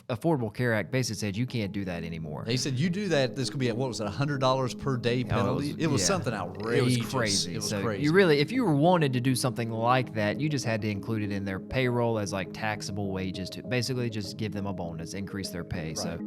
Affordable Care Act basically said you can't do that anymore. They said you do that, this could be what was it, $100 per day penalty? It was Yeah. something outrageous. It was crazy. It was so crazy. you really, if you were wanted to do something like that, you just had to include it in their payroll as like taxable wages to basically just give them a bonus, increase their pay. Right. So.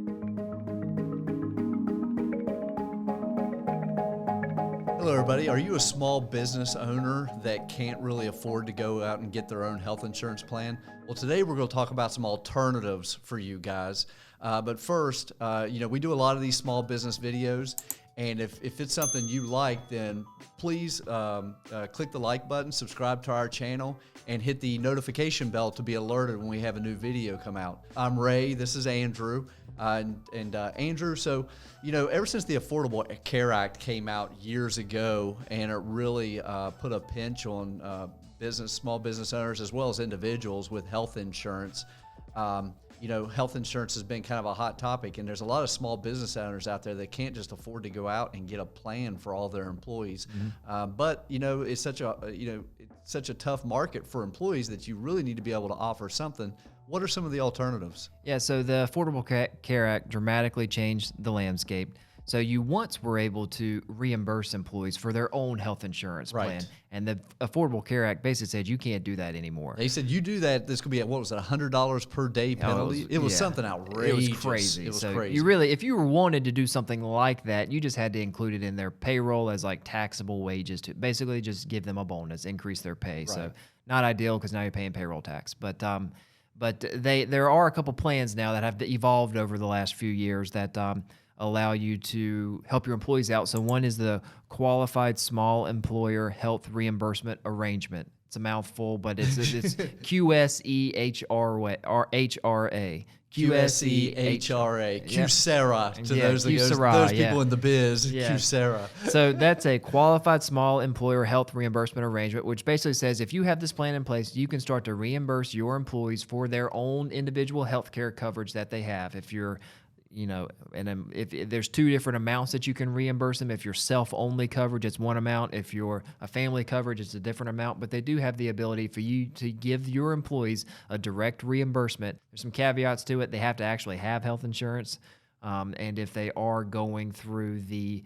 Hello, everybody. Are you a small business owner that can't really afford to go out and get their own health insurance plan? Well, today we're going to talk about some alternatives for you guys. But first, we do a lot of these small business videos, and if it's something you like, then please click the like button, subscribe to our channel, and hit the notification bell to be alerted when we have a new video come out. I'm Ray. This is Andrew. Andrew, so, ever since the Affordable Care Act came out years ago, and it really put a pinch on small business owners as well as individuals with health insurance, health insurance has been kind of a hot topic, and there's a lot of small business owners out there that can't just afford to go out and get a plan for all their employees. But it's such a tough market for employees that you really need to be able to offer something. What are some of the alternatives? Yeah, so the Affordable Care Act dramatically changed the landscape. So you once were able to reimburse employees for their own health insurance plan. And the Affordable Care Act basically said you can't do that anymore. They said you do that, this could be what was it, $100 per day penalty? It was something outrageous. It was crazy. It was so crazy. You really, if you were wanted to do something like that, you just had to include it in their payroll as like taxable wages to basically just give them a bonus, increase their pay. Right. So not ideal because now you're paying payroll tax. But there are a couple plans now that have evolved over the last few years that allow you to help your employees out. So one is the Qualified Small Employer Health Reimbursement Arrangement. It's a mouthful, but it's QSEHRA. QSEHRA. QSERA to those people in the biz. Yeah. QSERA. So that's a Qualified Small Employer Health Reimbursement Arrangement, which basically says if you have this plan in place, you can start to reimburse your employees for their own individual health care coverage that they have. If you're if there's two different amounts that you can reimburse them. If you're self-only coverage, it's one amount. If you're a family coverage, it's a different amount. But they do have the ability for you to give your employees a direct reimbursement. There's some caveats to it. They have to actually have health insurance. And if they are going through the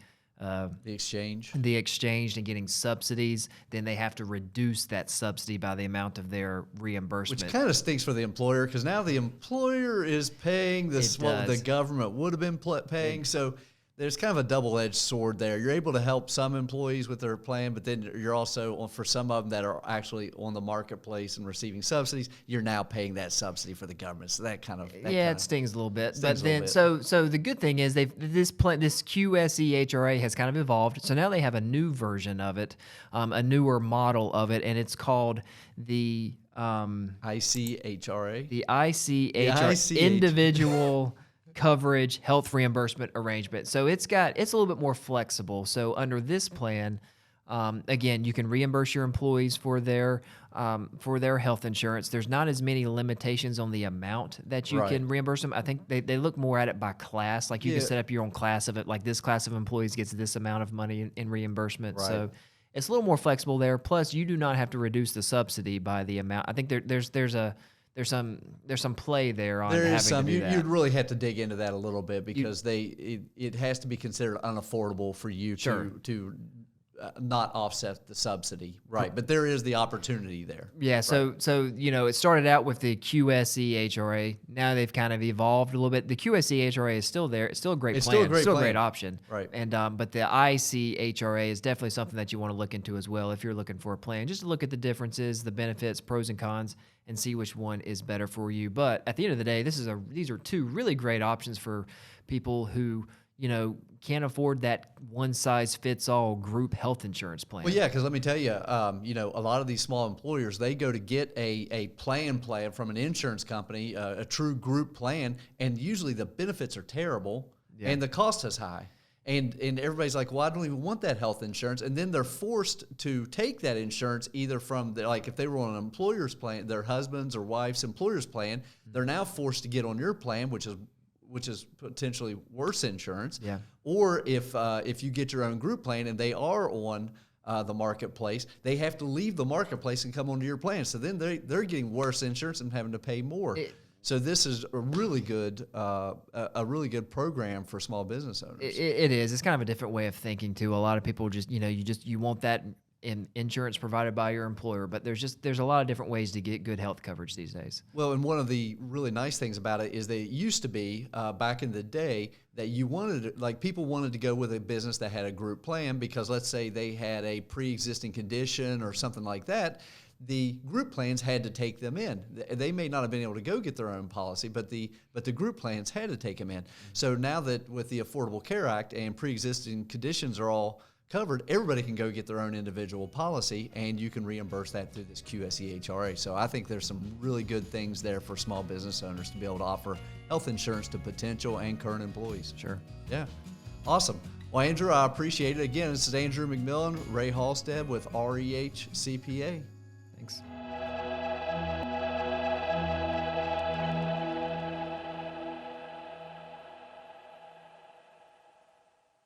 exchange and getting subsidies, then they have to reduce that subsidy by the amount of their reimbursement. Which kind of stinks for the employer because now the employer is paying what the government would have been paying. So there's kind of a double-edged sword there. You're able to help some employees with their plan, but then you're also, for some of them that are actually on the marketplace and receiving subsidies, you're now paying that subsidy for the government. So it stings a little bit. But then, so the good thing is this QSEHRA has kind of evolved. So now they have a new version of it, a newer model of it, and it's called the ICHRA. The ICHRA, Individual Coverage Health Reimbursement Arrangement. So it's a little bit more flexible. So under this plan, again, you can reimburse your employees for their health insurance. There's not as many limitations on the amount that you can reimburse them. I think they look more at it by class. Like you can set up your own class of it. Like this class of employees gets this amount of money in reimbursement. Right. So it's a little more flexible there. Plus, you do not have to reduce the subsidy by the amount. I think there's some play there on having to do that. You'd really have to dig into that a little bit because it has to be considered unaffordable for you to not offset the subsidy, right? But there is the opportunity there. Yeah. So it started out with the QSEHRA. Now they've kind of evolved a little bit. The QSEHRA is still there. It's still a great plan. It's still a great option. Right. And but the ICHRA is definitely something that you want to look into as well if you're looking for a plan. Just to look at the differences, the benefits, pros and cons, and see which one is better for you. But at the end of the day, these are two really great options for people who can't afford that one-size-fits-all group health insurance plan. Well, yeah, because let me tell you, a lot of these small employers, they go to get a plan from an insurance company, a true group plan, and usually the benefits are terrible and the cost is high. And everybody's like, well, I don't even want that health insurance. And then they're forced to take that insurance either from, if they were on an employer's plan, their husband's or wife's employer's plan, they're now forced to get on your plan, which is potentially worse insurance. Yeah. Or if you get your own group plan and they are on the marketplace, they have to leave the marketplace and come onto your plan. So then they're getting worse insurance and having to pay more. So this is a really good program for small business owners. It is. It's kind of a different way of thinking too. A lot of people just, you want that insurance provided by your employer, but there's a lot of different ways to get good health coverage these days. Well, and one of the really nice things about it is that it used to be back in the day that people wanted to go with a business that had a group plan because let's say they had a pre-existing condition or something like that. The group plans had to take them in. They may not have been able to go get their own policy, but the group plans had to take them in. So now that with the Affordable Care Act and pre-existing conditions are all covered, everybody can go get their own individual policy, and you can reimburse that through this QSEHRA. So I think there's some really good things there for small business owners to be able to offer health insurance to potential and current employees. Sure. Yeah. Awesome. Well, Andrew, I appreciate it. Again, this is Andrew McMillan, Ray Halstead with REH CPA. Thanks.